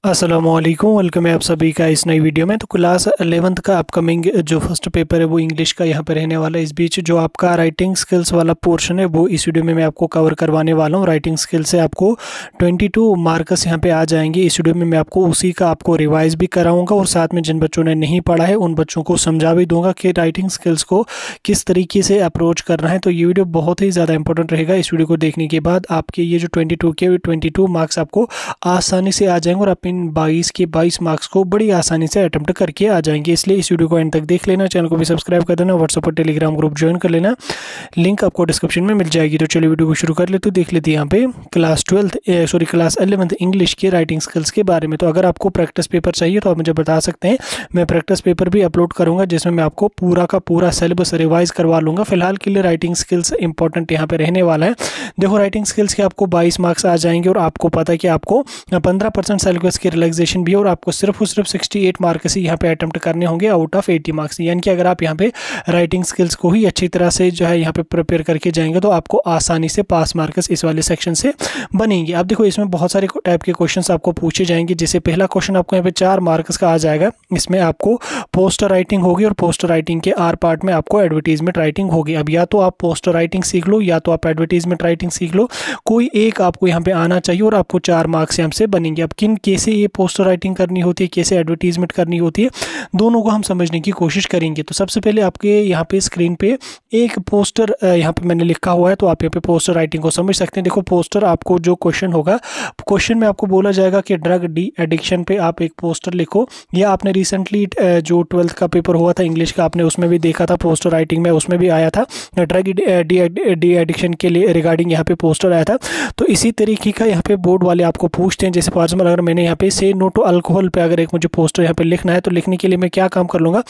अस्सलामुअलैकुम, वेलकम है आप सभी का इस नई वीडियो में। तो क्लास 11th का अपकमिंग जो फर्स्ट पेपर है वो इंग्लिश का यहाँ पे रहने वाला है। इस बीच जो आपका राइटिंग स्किल्स वाला पोर्शन है वो इस वीडियो में मैं आपको कवर करवाने वाला हूँ। राइटिंग स्किल से आपको 22 मार्क्स यहाँ पे आ जाएंगे। इस वीडियो में मैं आपको उसी का आपको रिवाइज भी कराऊंगा और साथ में जिन बच्चों ने नहीं पढ़ा है उन बच्चों को समझा भी दूंगा कि राइटिंग स्किल्स को किस तरीके से अप्रोच करना है। तो ये वीडियो बहुत ही ज़्यादा इंपॉर्टेंट रहेगा। इस वीडियो को देखने के बाद आपके ये जो 22 मार्क्स आपको आसानी से आ जाएंगे और आप इन 22 मार्क्स को बड़ी आसानी से अटेम्प्ट करके आ जाएंगे। इसलिए इस वीडियो को एंड तक देख लेना, चैनल को भी सब्सक्राइब कर देना, व्हाट्सएप और टेलीग्राम ग्रुप ज्वाइन कर लेना, लिंक आपको डिस्क्रिप्शन में मिल जाएगी। तो चलिए वीडियो को शुरू कर लेते, देख लेते हैं यहाँ पे क्लास 11th इंग्लिश के राइटिंग स्किल्स के बारे में। तो अगर आपको प्रैक्टिस पेपर चाहिए तो आप मुझे बता सकते हैं, मैं प्रैक्टिस पेपर भी अपलोड करूंगा जिसमें मैं आपको पूरा का पूरा सिलेबस रिवाइज करवा लूंगा। फिलहाल के लिए राइटिंग स्किल्स इंपॉर्टेंट यहाँ पे रहने वाला है। देखो, राइटिंग स्किल्स के आपको 22 मार्क्स आ जाएंगे और आपको पता है कि आपको 15% सिलेबस की रिलैक्सेशन भी है और आपको सिर्फ 68 मार्क्स ही यहाँ पे अटेम्प्ट करने होंगे आउट ऑफ 80 मार्क्स। यानी कि अगर आप यहाँ पे राइटिंग स्किल्स को ही अच्छी तरह से जो है यहाँ पे प्रिपेयर करके जाएंगे तो आपको आसानी से पास मार्क्स इस वाले सेक्शन से बनेंगे। अब देखो, इसमें बहुत सारे टाइप के क्वेश्चंस आपको पूछे जाएंगे। जैसे पहला क्वेश्चन आपको यहाँ पे 4 मार्क्स का आ जाएगा। इसमें आपको पोस्टर राइटिंग होगी और पोस्टर राइटिंग के आर पार्ट में आपको एडवर्टीजमेंट राइटिंग होगी। अब या तो आप पोस्टर राइटिंग सीख लो या तो आप एडवर्टीजमेंट राइटिंग सीख लो, कोई एक आपको यहाँ पे आना चाहिए और आपको 4 मार्क्स यहाँ से बनेंगे। अब किन कैसे ये पोस्टर राइटिंग करनी होती है, कैसे एडवर्टीजमेंट करनी होती है, दोनों को हम समझने की कोशिश करेंगे। तो सबसे पहले आपके यहाँ पे स्क्रीन पे एक पोस्टर यहाँ पे मैंने लिखा हुआ है, तो आप यहाँ पे पोस्टर राइटिंग को समझ सकते हैं। देखो, पोस्टर आपको जो क्वेश्चन होगा, क्वेश्चन में आपको बोला जाएगा कि ड्रग डी एडिक्शन पे आप एक पोस्टर लिखो। या आपने रिसेंटली जो 12th का पेपर हुआ था इंग्लिश का, आपने उसमें भी देखा था पोस्टर राइटिंग में, उसमें भी आया था ड्रग डी एडिक्शन के लिए रिगार्डिंग यहाँ पे पोस्टर आया था। तो इसी तरीके का यहाँ पे बोर्ड वाले आपको पूछते हैं। जैसे फॉर एग्जाम्पल अगर मैंने यहाँ पे से नो टू अल्कोहल पे अगर एक मुझे पोस्टर यहाँ पे लिखना है, तो लिखने के लिए मैं क्या काम कर लूँगा,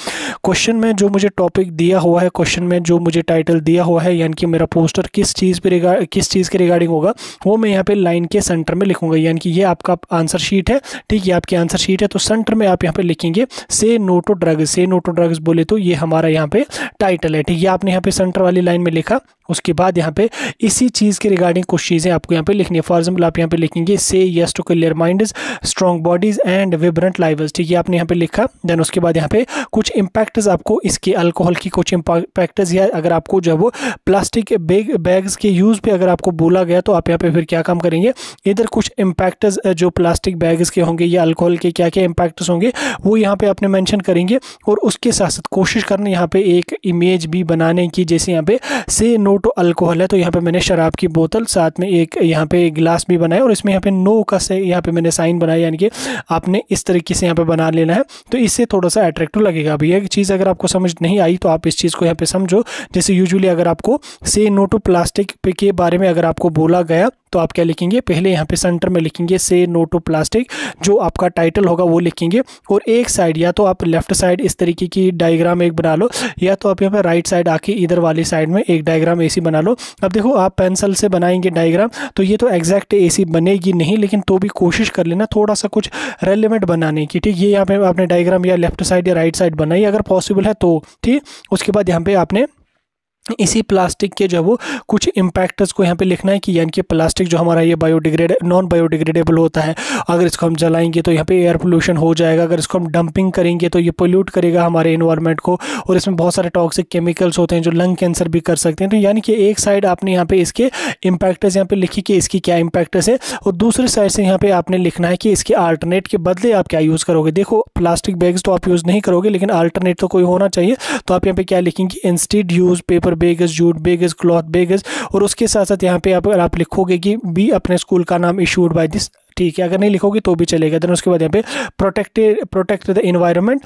क्वेश्चन में जो मुझे टॉपिक दिया हुआ है, क्वेश्चन में जो मुझे टाइटल दिया हुआ है, यानी कि मेरा पोस्टर किस चीज़ के रिगार्डिंग होगा, वो मैं यहाँ पे लाइन के सेंटर में लिखूंगा। यानी कि ये आपका आंसर शीट है, ठीक है, आपकी आंसर शीट है, तो सेंटर में आप यहाँ पे लिखेंगे से नो टू ड्रग्स। से नो टू ड्रग्स बोले तो ये हमारा यहाँ पे टाइटल है, ठीक है। आपने यहाँ पे सेंटर वाली लाइन में लिखा, उसके बाद यहाँ पे इसी चीज़ के रिगार्डिंग कुछ चीज़ें आपको यहाँ पे लिखनी है। फॉर एग्जाम्पल आप यहाँ पे लिखेंगे say yes to clear minds, strong bodies and vibrant lives, ठीक है, आपने यहाँ पे लिखा। देन उसके बाद यहाँ पे कुछ इम्पैक्ट्स आपको इसके अल्कोहल की कुछ इम्पैक्ट्स, या अगर आपको जब वो प्लास्टिक बैग्स के यूज़ पे अगर आपको बोला गया तो आप यहाँ पे फिर क्या काम करेंगे, इधर कुछ इम्पैक्ट्स जो प्लास्टिक बैग्स के होंगे या अल्कोहल के क्या क्या इम्पैक्ट्स होंगे वो यहाँ पे आपने मेंशन करेंगे। और उसके साथ साथ कोशिश करना यहाँ पे एक इमेज भी बनाने की। जैसे यहाँ पे से नो टू अल्कोहल है, तो यहाँ पे मैंने शराब की बोतल, साथ में एक यहाँ पे गिलास भी बनाया और इसमें यहाँ पे नो का से यहाँ पे मैंने साइन बनाया, यानी कि आपने इस तरीके से यहाँ पे बना लेना है, तो इससे थोड़ा सा अट्रैक्टिव लगेगा। अभी एक चीज़ अगर आपको समझ नहीं आई तो आप इस चीज़ को यहाँ पे समझो। जैसे यूजुअली अगर आपको से नो टू प्लास्टिक के बारे में अगर आपको बोला गया तो आप क्या लिखेंगे, पहले यहाँ पे सेंटर में लिखेंगे से नो टू प्लास्टिक, जो आपका टाइटल होगा वो लिखेंगे, और एक साइड या तो आप लेफ्ट साइड इस तरीके की डायग्राम एक बना लो, या तो आप यहाँ पे राइट साइड आके इधर वाली साइड में एक डायग्राम ऐसी बना लो। अब देखो, आप पेंसिल से बनाएंगे डायग्राम तो ये तो एग्जैक्ट ऐसी बनेगी नहीं, लेकिन तो भी कोशिश कर लेना थोड़ा सा कुछ रेलिवेंट बनाने की, ठीक। ये यहाँ पे आपने डायग्राम या लेफ्ट साइड या राइट साइड बनाई अगर पॉसिबल है तो, ठीक। उसके बाद यहाँ पे आपने इसी प्लास्टिक के जो वो कुछ इम्पैक्ट्स को यहाँ पे लिखना है कि यानी कि प्लास्टिक जो हमारा ये नॉन बायोडिग्रेडेबल होता है, अगर इसको हम जलाएंगे तो यहाँ पे एयर पोल्यूशन हो जाएगा, अगर इसको हम डंपिंग करेंगे तो ये पोल्यूट करेगा हमारे एनवायरनमेंट को, और इसमें बहुत सारे टॉक्सिक केमिकल्स होते हैं जो लंग कैंसर भी कर सकते हैं। तो यानी कि एक साइड आपने यहाँ पे इसके इम्पैक्ट्स यहाँ पे लिखी कि इसकी क्या इम्पैक्ट्स है, और दूसरी साइड से यहाँ पे आपने लिखना है कि इसके अल्टरनेट के बदले आप क्या यूज़ करोगे। देखो, प्लास्टिक बैग्स तो आप यूज़ नहीं करोगे, लेकिन अल्टरनेट तो कोई होना चाहिए, तो आप यहाँ पे क्या लिखेंगे, instead use paper bags, jute bags, cloth bags, और उसके साथ साथ यहाँ पे आप लिखोगे कि भी अपने स्कूल का नाम इशूड बाय दिस, ठीक है। अगर नहीं लिखोगे तो भी चलेगा। देन उसके बाद यहाँ पे protect the environment,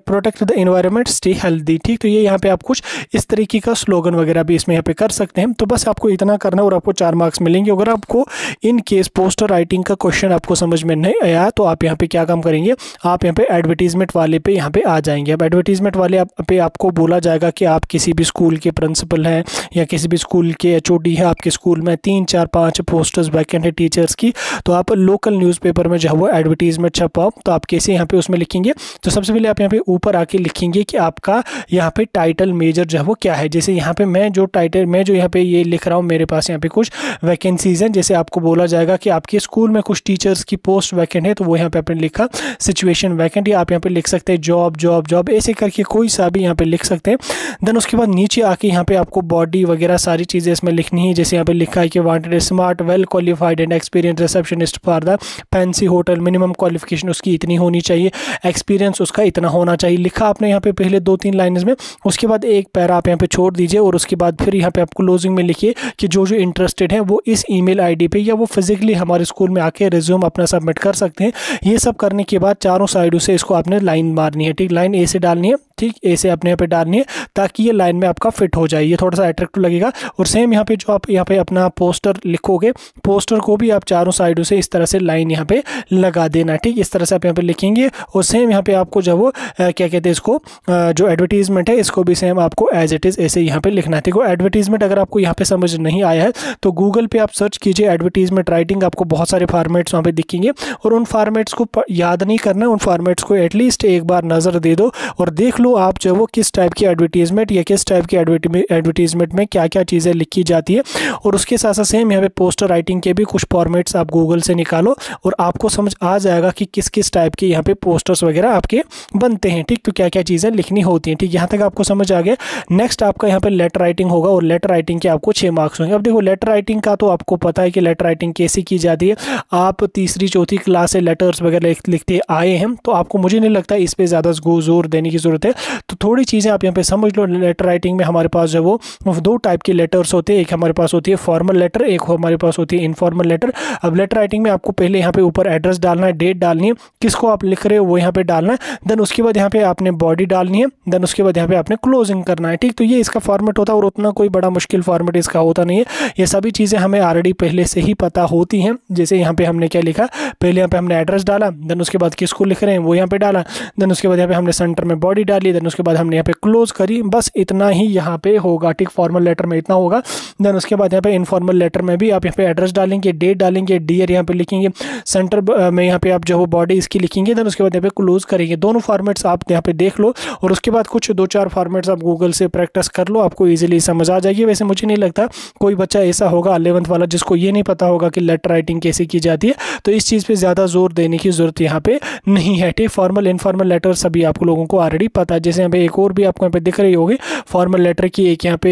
protect the environment, stay healthy, ठीक। तो ये यहाँ पे आप कुछ इस तरीके का स्लोगन वगैरह भी इसमें यहाँ पे कर सकते हैं। तो बस आपको इतना करना और आपको 4 मार्क्स मिलेंगे। अगर आपको इन केस पोस्टर राइटिंग का क्वेश्चन आपको समझ में नहीं आया तो आप यहाँ पे क्या काम करेंगे, आप यहाँ पे एडवर्टीजमेंट वाले पे यहाँ पे आ जाएंगे। अब एडवर्टीजमेंट वाले पे आपको बोला जाएगा कि आप किसी भी स्कूल के प्रिंसिपल हैं या किसी भी स्कूल के HOD है, आपके स्कूल में 3 4 5 पोस्टर्स वैकेंट है टीचर्स की, तो आप लोकल न्यूज़पेपर में जो है वो एडवर्टीजमेंट छपाओ। तो आप कैसे यहाँ पे उसमें लिखेंगे, तो सबसे पहले आप यहाँ पे ऊपर आके लिखेंगे कि आपका यहाँ पे टाइटल मेजर जो है वो क्या है। जैसे यहाँ पे मैं जो यहाँ पे ये लिख रहा हूँ, मेरे पास यहाँ पे कुछ वैकेंसीज हैं। जैसे आपको बोला जाएगा कि आपके स्कूल में कुछ टीचर्स की पोस्ट वैकेंट है, तो वो यहाँ पे आपने लिखा सिचुएशन वैकेंट, या आप यहाँ पे लिख सकते हैं जॉब जॉब जॉब, ऐसे करके कोई सा भी यहाँ पे लिख सकते हैं। देन उसके बाद नीचे आके यहाँ पे आपको बॉडी वगैरह सारी चीज़ें इसमें लिखनी है। जैसे यहाँ पे लिखा है कि wanted smart well qualified and experience receptionist for the fancy hotel, minimum qualification उसकी इतनी होनी चाहिए, एक्सपीरियंस उसका इतना होना चाहिए। लिखा आपने यहाँ पे पहले 2-3 लाइन्स में, उसके बाद एक पैरा आप यहाँ पे छोड़ दीजिए और उसके बाद फिर यहाँ पे आप क्लोजिंग में लिखिए कि जो इंटरेस्टेड है वो इस ईमेल आईडी पे या वो फिजिकली हमारे स्कूल में आके रिज्यूम अपना सबमिट कर सकते हैं। ये सब करने के बाद चारों साइडों से इसको आपने लाइन मारनी है, ठीक, लाइन ए से डालनी है, ठीक, ए से अपने यहाँ पे डालनी है ताकि ये लाइन में आपका फिट हो जाए, ये थोड़ा सा अट्रैक्टिव लगेगा। और सेम यहाँ पे जो आप यहाँ पे अपना पोस्टर लिखोगे, पोस्टर को भी आप चारों साइडों से इस तरह से लाइन यहाँ पे लगा देना, ठीक, इस तरह से आप यहाँ पे लिखेंगे। और सेम यहाँ पे आपको जो वो क्या कहते हैं इसको, जो एडवर्टीजमेंट है इसको भी सेम आपको एज इट इज़ ऐसे यहाँ पे लिखना है, ठीक है। एडवर्टीजमेंट अगर आपको यहाँ पे समझ नहीं आया है तो गूगल पे आप सर्च कीजिए एडवर्टीजमेंट राइटिंग, आपको बहुत सारे फॉर्मेट्स वहाँ पे दिखेंगे और उन फॉर्मेट्स को याद नहीं करना है, उन फॉर्मेट्स को एटलीस्ट एक बार नज़र दे दो और देख लो आप जो वो किस टाइप की एडवर्टीजमेंट या किस टाइप की एडवर्टीजमेंट में क्या क्या चीज़ें लिखी जाती है। और उसके साथ साथ सेम यहाँ पे पोस्टर राइटिंग के भी कुछ फॉर्मेट्स आप गूगल से निकालो और आपको समझ आ जाएगा कि किस किस टाइप के यहाँ पे पोस्टर्स वगैरह आपके बनते हैं, ठीक, तो क्या क्या चीज़ें लिखनी होती हैं, ठीक, यहाँ तक आपको समझ आ गया। नेक्स्ट आपका यहाँ पे लेटर राइटिंग होगा और लेटर राइटिंग के आपको 6 मार्क्स होंगे। अब देखो लेटर राइटिंग का तो आपको पता है कि लेटर राइटिंग कैसे की जाती है, आप 3री-4थी क्लास से लेटर्स वगैरह लिखते आए हैं, तो आपको मुझे नहीं लगता इस पर ज़्यादा जोर देने की ज़रूरत है। तो थोड़ी चीज़ें आप यहाँ पे समझ लो। लेटर राइटिंग में हमारे पास जो वो 2 टाइप के लेटर्स होते हैं, एक हमारे पास होती है फॉर्मल लेटर, एक हमारे पास होती है इनफॉर्मल लेटर। अब लेटर राइटिंग में आपको पहले यहाँ पे ऊपर एड्रेस डालना है, डेट डालनी है, किसको आप लिख रहे हो वो यहाँ पे डालना है। देन उसके बाद यहाँ पे आपने बॉडी डालनी है, देन उसके बाद यहाँ पे आपने क्लोजिंग करना है, ठीक, तो ये इसका फॉर्मेट होता है और उतना कोई बड़ा मुश्किल फॉर्मेट इसका होता नहीं है। ये सभी चीज़ें हमें ऑलरेडी पहले से ही पता होती हैं। जैसे यहाँ पे हमने क्या लिखा, पहले यहाँ पे हमने एड्रेस डाला, देन उसके बाद किसको लिख रहे हैं वो यहाँ पे डाला, देन उसके बाद यहाँ पे हमने सेंटर में बॉडी डाली, देन उसके बाद हमने यहाँ पे क्लोज करी, बस इतना ही यहाँ पे होगा, ठीक, फॉर्मल लेटर में इतना होगा। देन उसके बाद यहाँ पे इनफॉर्मल लेटर में भी आप यहाँ पे एड्रेस डालेंगे, डेट डालेंगे, डियर यहाँ पे लिखेंगे, सेंटर में यहाँ पे आप जो बॉडी इसकी लिखेंगे, देन उसके बाद यहाँ पे क्लोज करेंगे। दोनों फॉर्मेट्स आप यहाँ पे देख लो और उसके बाद कुछ 2-4 फॉर्मेट्स आप गूगल से प्रैक्टिस कर लो, आपको इजीली समझ आ जाएगी। वैसे मुझे नहीं लगता कोई बच्चा ऐसा होगा 11th वाला जिसको ये नहीं पता होगा कि लेटर राइटिंग कैसे की जाती है, तो इस चीज़ पे ज़्यादा जोर देने की ज़रूरत यहाँ पे नहीं है, ठीक। फॉर्मल इनफॉर्मल लेटर सभी आप लोगों को ऑलरेडी पता है। जैसे यहाँ पे एक और भी आपको यहाँ पे दिख रही होगी फॉर्मल लेटर की एक यहाँ पे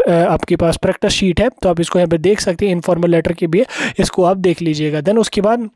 आपके पास प्रैक्टिस शीट है, तो आप इसको यहाँ पे देख सकते हैं। इनफॉर्मल लेटर की भी इसको आप देख लीजिएगा। देन उसके बाद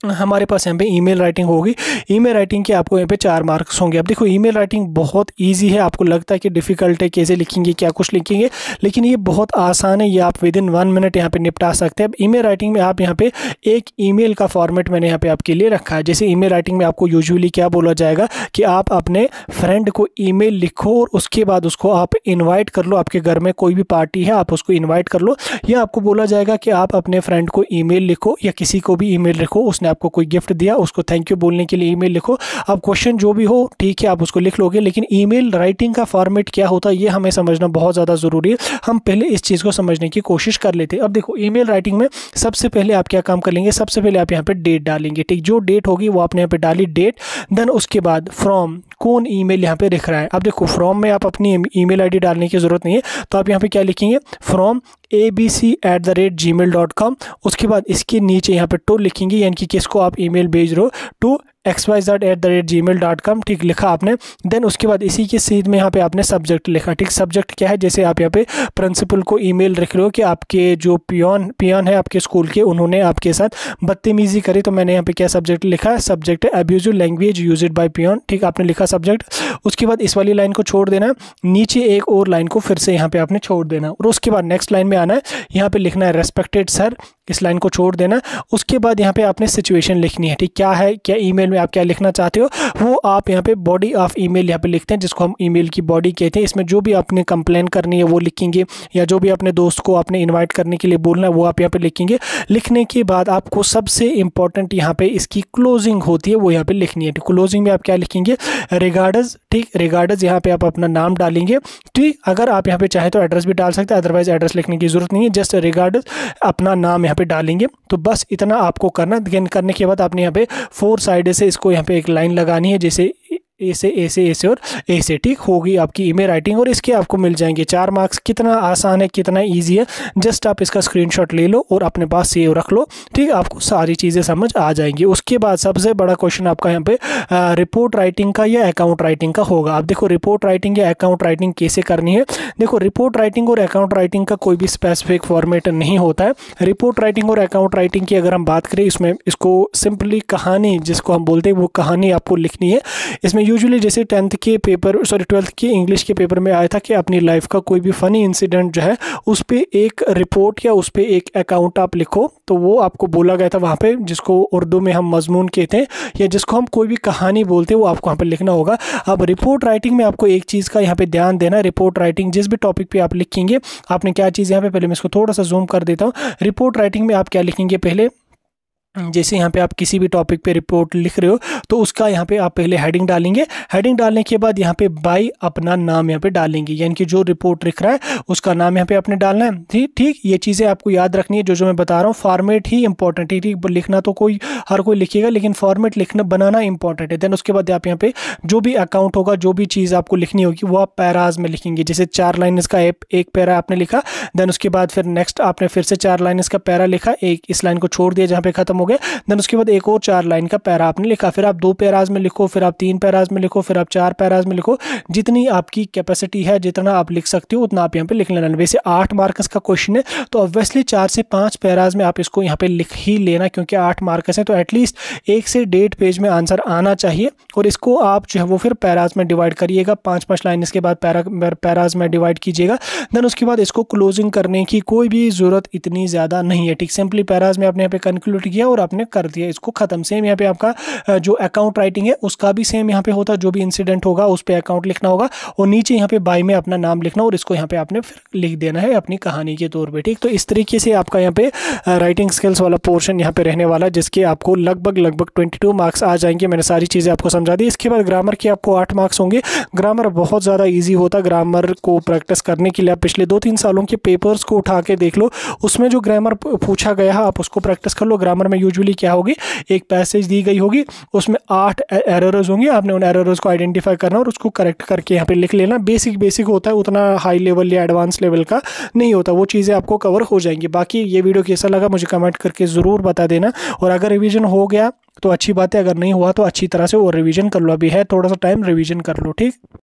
हमारे पास यहाँ पे ईमेल राइटिंग होगी। ईमेल राइटिंग के आपको यहाँ पे 4 मार्क्स होंगे। अब देखो ईमेल राइटिंग बहुत इजी है, आपको लगता है कि डिफ़िकल्ट है, कैसे लिखेंगे क्या कुछ लिखेंगे, लेकिन ये बहुत आसान है, ये आप विदिन 1 मिनट यहाँ पे निपटा सकते हैं। अब ईमेल राइटिंग में आप यहाँ पे एक ईमेल का फॉर्मेट मैंने यहाँ पे आपके लिए रखा है। जैसे ईमेल राइटिंग में आपको यूजुअली क्या बोला जाएगा कि आप अपने फ्रेंड को ईमेल लिखो और उसके बाद उसको आप इन्वाइट कर लो, आपके घर में कोई भी पार्टी है आप उसको इन्वाइट कर लो, या आपको बोला जाएगा कि आप अपने फ्रेंड को ईमेल लिखो या किसी को भी ईमेल लिखो, उसने आपको कोई गिफ्ट दिया उसको थैंक यू बोलने के लिए ईमेल लिखो। अब क्वेश्चन जो भी हो ठीक है आप उसको लिख लोगे, लेकिन ईमेल राइटिंग का फॉर्मेट क्या होता है ये हमें समझना बहुत ज़्यादा ज़रूरी है। हम पहले इस चीज़ को समझने की कोशिश कर लेते हैं। अब देखो ईमेल राइटिंग में सबसे पहले आप क्या काम कर लेंगे, सबसे पहले आप यहाँ पे डेट डालेंगे, ठीक, जो डेट होगी वो आपने यहाँ पे डाली डेट। देन उसके बाद फ्रॉम, कौन ईमेल यहाँ पे लिख रहा है। अब देखो फ्रॉम में आप अपनी ईमेल आईडी डालने की ज़रूरत नहीं है, तो आप यहाँ पे क्या लिखेंगे, फ्रॉम abc@gmail.com। उसके बाद इसके नीचे यहाँ पे टू लिखेंगे, यानी कि किसको आप ईमेल भेज रहे हो, टू xyz@gmail.com, ठीक, लिखा आपने। देन उसके बाद इसी के सीध में यहाँ पे आपने सब्जेक्ट लिखा, ठीक, सब्जेक्ट क्या है, जैसे आप यहाँ पे प्रिंसिपल को ईमेल लिख रहे हो कि आपके जो पियन है आपके स्कूल के, उन्होंने आपके साथ बदतमीजी करी, तो मैंने यहाँ पे क्या सब्जेक्ट लिखा है, सब्जेक्ट है अब्यूजिव लैंग्वेज यूज्ड बाय पियन, ठीक, आपने लिखा सब्जेक्ट। उसके बाद इस वाली लाइन को छोड़ देना, नीचे एक और लाइन को फिर से यहाँ पे आपने छोड़ देना और उसके बाद नेक्स्ट लाइन में आना है, यहाँ पे लिखना है रेस्पेक्टेड सर, इस लाइन को छोड़ देना। उसके बाद यहाँ पे आपने सिचुएशन लिखनी है, ठीक, क्या है, क्या ईमेल में आप क्या लिखना चाहते हो वो आप यहाँ पे बॉडी ऑफ ईमेल यहाँ पे लिखते हैं, जिसको हम ईमेल की बॉडी कहते हैं। इसमें जो भी आपने कंप्लेन करनी है वो लिखेंगे, या जो भी अपने दोस्त को आपने इनवाइट करने के लिए बोलना है वो आप यहाँ पे लिखेंगे। लिखने के बाद आपको सबसे इंपॉर्टेंट यहाँ पे इसकी क्लोजिंग होती है वो यहाँ पे लिखनी है। क्लोजिंग में आप क्या लिखेंगे, रिगार्ड्स, ठीक, रिगार्ड्स यहाँ पे आप अपना नाम डालेंगे, ठीक, अगर आप यहाँ पे चाहे तो एड्रेस भी डाल सकते हैं, अदरवाइज एड्रेस लिखने की जरूरत नहीं है, जस्ट रिगार्ड्स अपना नाम यहाँ पे डालेंगे। तो बस इतना आपको करना। करने के बाद आपने यहाँ पे 4 साइड से इसको यहाँ पे एक लाइन लगानी है, जैसे ए से ए से ए से और ए से, ठीक होगी आपकी ईमेल राइटिंग। और इसके आपको मिल जाएंगे 4 मार्क्स। कितना आसान है, कितना इजी है, जस्ट आप इसका स्क्रीनशॉट ले लो और अपने पास सेव रख लो, ठीक। आपको सारी चीज़ें समझ आ जाएंगी। उसके बाद सबसे बड़ा क्वेश्चन आपका यहाँ पे रिपोर्ट राइटिंग का या अकाउंट राइटिंग का होगा। आप देखो रिपोर्ट राइटिंग या अकाउंट राइटिंग कैसे करनी है। देखो रिपोर्ट राइटिंग और अकाउंट राइटिंग का कोई भी स्पेसिफिक फॉर्मेट नहीं होता है। रिपोर्ट राइटिंग और अकाउंट राइटिंग की अगर हम बात करें, इसमें इसको सिंपली कहानी जिसको हम बोलते हैं वो कहानी आपको लिखनी है। इसमें यूजुअली जैसे 12th के इंग्लिश के पेपर में आया था कि अपनी लाइफ का कोई भी फ़नी इंसिडेंट जो है उस पर एक रिपोर्ट या उस पर एक अकाउंट आप लिखो। तो वो आपको बोला गया था वहाँ पे, जिसको उर्दू में हम मजमून कहते हैं या जिसको हम कोई भी कहानी बोलते हैं, वो आपको वहाँ पे लिखना होगा। अब रिपोर्ट राइटिंग में आपको एक चीज़ का यहाँ पे ध्यान देना है। रिपोर्ट राइटिंग जिस भी टॉपिक पे आप लिखेंगे, आपने क्या चीज़ यहाँ पे, पहले मैं इसको थोड़ा सा जूम कर देता हूँ। रिपोर्ट राइटिंग में आप क्या लिखेंगे, पहले जैसे यहाँ पे आप किसी भी टॉपिक पे रिपोर्ट लिख रहे हो तो उसका यहाँ पे आप पहले हेडिंग डालेंगे। हेडिंग डालने के बाद यहाँ पे बाय अपना नाम यहाँ पे डालेंगे, यानी कि जो रिपोर्ट लिख रहा है उसका नाम यहाँ पे आपने डालना है, ठीक। ये चीज़ें आपको याद रखनी है, जो मैं बता रहा हूँ। फॉर्मेट ही इंपॉर्टेंट है, ठीक। लिखना तो हर कोई लिखेगा, लेकिन फॉर्मेट लिखना बनाना इंपॉर्टेंट है। देन उसके बाद आप यहाँ पे जो भी अकाउंट होगा, जो भी चीज़ आपको लिखनी होगी वो आप पैराज में लिखेंगे। जैसे 4 लाइन इसका एक पैरा आपने लिखा, देन उसके बाद फिर नेक्स्ट आपने फिर से 4 लाइन इसका पैरा लिखा, एक इस लाइन को छोड़ दिया जहाँ पे खत्म हो गया। देन उसके बाद एक और 4 लाइन का पैरा आपने लिखा। फिर आप 2 पैराज में लिखो, फिर आप 3 पैराज में लिखो, फिर आप 4 पैराज में लिखो। जितनी आपकी कैपेसिटी है, जितना आप लिख सकते हो उतना आप यहाँ पे लिख लेना। वैसे 8 मार्क्स का क्वेश्चन है, तो ऑब्वियसली 4 से 5 पैराज में आप इसको यहाँ पे लिख ही लेना, क्योंकि 8 मार्क्स है तो एटलीस्ट 1 से 1.5 पेज में आंसर आना चाहिए। और इसको आप जो है वो फिर पैराज में डिवाइड करिएगा, 5-5 लाइन इसके बाद पैराज में डिवाइड कीजिएगा। देन उसके बाद इसको क्लोजिंग करने की कोई भी ज़रूरत इतनी ज़्यादा नहीं है, ठीक। सिंपली पैराज में आपने यहाँ पे कंक्लूड किया और आपने कर दिया इसको खत्म। सेम यहाँ पे आपका जो अकाउंट राइटिंग है उसका भी सेम यहाँ पे होता है, जो भी इंसिडेंट होगा उस पे अकाउंट लिखना होगा और नीचे यहाँ पे बाय में अपना नाम लिखना और इसको यहाँ पे आपने फिर लिख देना है अपनी कहानी के तौर पे, ठीक। तो इस तरीके से आपका यहाँ पे राइटिंग स्किल्स वाला पोर्शन यहाँ पे रहने वाला है, जिसके आपको लगभग 22 मार्क्स आ जाएंगे। मैंने सारी चीज़ें आपको समझा दी। इसके बाद ग्रामर के आपको 8 मार्क्स होंगे। ग्रामर बहुत ज़्यादा ईजी होता है। ग्रामर को प्रैक्टिस करने के लिए आप पिछले 2-3 सालों के पेपर्स को उठा के देख लो, उसमें जो ग्रामर पूछा गया है आप उसको प्रैक्टिस कर लो। ग्रामर में यूजुअली क्या होगी, एक पैसेज दी गई होगी, उसमें 8 एरर्स होंगे, आपने उन एरर्स को आइडेंटिफाई करना और उसको करेक्ट करके यहाँ पे लिख लेना। बेसिक होता है, उतना हाई लेवल या एडवांस लेवल का नहीं होता, वो चीज़ें आपको कवर हो जाएंगी। बाकी ये वीडियो कैसा लगा मुझे कमेंट करके ज़रूर बता देना, और अगर रिवीजन हो गया तो अच्छी बात है, अगर नहीं हुआ तो अच्छी तरह से और रिवीजन कर लो। अभी है थोड़ा सा टाइम, रिवीजन कर लो, ठीक।